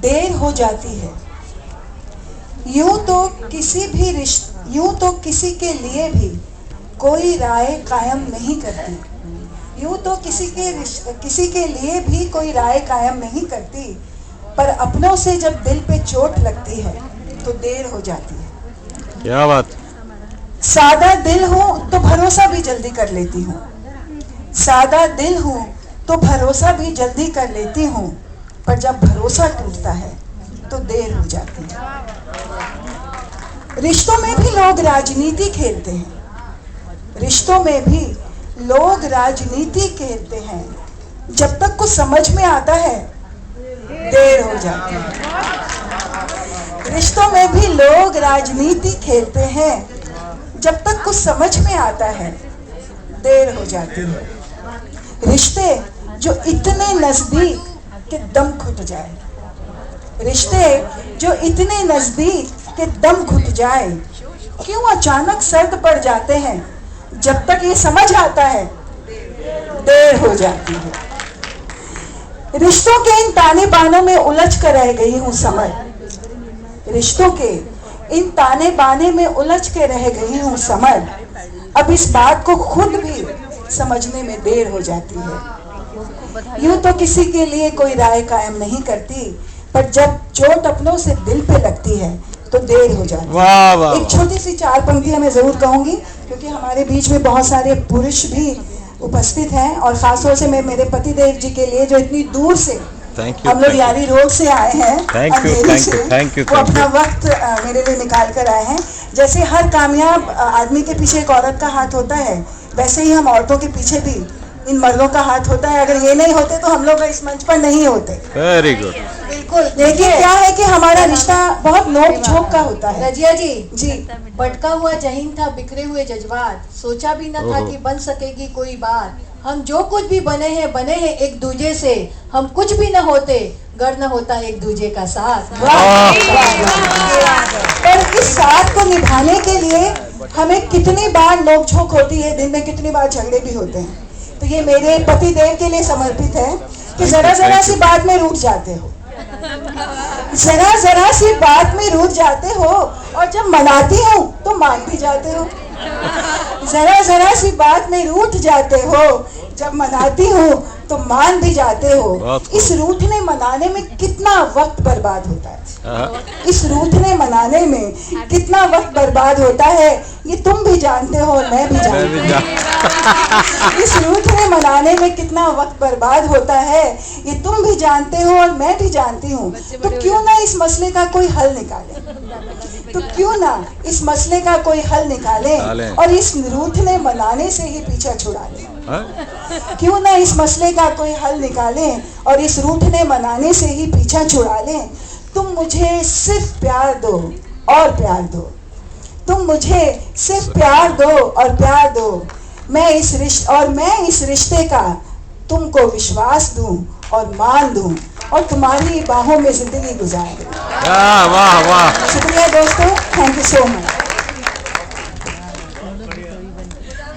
देर हो जाती है। यूं तो किसी के लिए भी कोई राय कायम नहीं करती। यूं तो किसी के लिए भी कोई राय कायम नहीं करती, पर अपनों से जब दिल पे चोट लगती है तो देर हो जाती है। क्या बात। सादा दिल हूं तो भरोसा भी जल्दी कर लेती हूँ। सादा दिल हूं तो भरोसा भी जल्दी कर लेती हूँ, पर जब भरोसा टूटता है तो देर हो जाती है। रिश्तों में भी लोग राजनीति खेलते हैं। रिश्तों में भी लोग राजनीति खेलते हैं। जब तक कुछ समझ में आता है देर हो जाती है। रिश्तों में भी लोग राजनीति खेलते हैं। जब तक कुछ समझ में आता है देर हो जाती है। रिश्ते जो इतने नजदीक के दम घुट जाए, रिश्ते जो इतने नजदीक के दम घुट जाए, क्यों अचानक सर्द पड़ जाते हैं। जब तक ये समझ आता है देर हो जाती है। रिश्तों के इन ताने बानों में उलझ कर रह गई हूँ समझ। रिश्तों के इन ताने बाने में उलझ के रह गई हूँ समझ। अब इस बात को खुद भी समझने में देर हो जाती है। यूं तो किसी के लिए कोई राय कायम नहीं करती, पर जब चोट अपनों से दिल पे लगती है तो देर हो जाती है। वाह वाह। एक छोटी सी 4 पंक्तियां मैं जरूर कहूंगी, क्योंकि हमारे बीच में बहुत सारे पुरुष भी उपस्थित हैं, और खासतौर से मैं मेरे पति देव जी के लिए जो इतनी दूर से हम लोग यारी रोड से आए हैं, अंधेरी से, वो अपना वक्त मेरे लिए निकाल कर आए हैं। जैसे हर कामयाब आदमी के पीछे एक औरत का हाथ होता है, वैसे ही हम औरतों के पीछे भी इन मर्दों का हाथ होता है। अगर ये नहीं होते तो हम लोग इस मंच पर नहीं होते। Very good. बिल्कुल। देखिए क्या है कि हमारा रिश्ता बहुत नोक झोंक का होता है। रजिया जी जी, भटका हुआ जहीन था, बिखरे हुए जज्बात, सोचा भी न था कि बन सकेगी कोई बात। हम जो कुछ भी बने हैं एक दूजे से। हम कुछ भी न होते गर न होता एक दूजे का साथ। पर इस साथ को निभाने के लिए हमें कितनी बार नोकझोंक होती है, दिन में कितनी बार झगड़े भी होते हैं। तो ये मेरे पति देव के लिए समर्पित है कि जरा सी बात में रूठ जाते हो, जरा सी बात में रूठ जाते हो, और जब मनाती हूँ तो मान भी जाते हो। जरा सी बात में रूठ जाते हो, जब मनाती हूँ तो मान भी जाते हो। इस रूठने मनाने में कितना वक्त बर्बाद होता है। इस रूठने मनाने में कितना वक्त बर्बाद होता है, ये तुम भी जानते हो और मैं भी जानती हूँ। इस रूठने मनाने में कितना वक्त बर्बाद होता है, ये तुम भी जानते हो और मैं भी जानती हूँ। तो क्यों ना इस मसले का कोई हल निकाले, तो क्यों ना इस मसले का कोई हल निकाले और इस रूठने मनाने से ही पीछा छुड़ा लें। क्यों ना इस मसले का कोई हल निकालें और इस रूठने मनाने से ही पीछा छुड़ा लें। तुम मुझे सिर्फ प्यार दो और प्यार दो, तुम मुझे सिर्फ प्यार दो और प्यार दो। मैं इस रिश्ते का तुमको विश्वास दूं और मान दूं, और तुम्हारी बाहों में जिंदगी गुजार दूं। वाह वाह वाह। शुक्रिया दोस्तों, थैंक यू सो मच।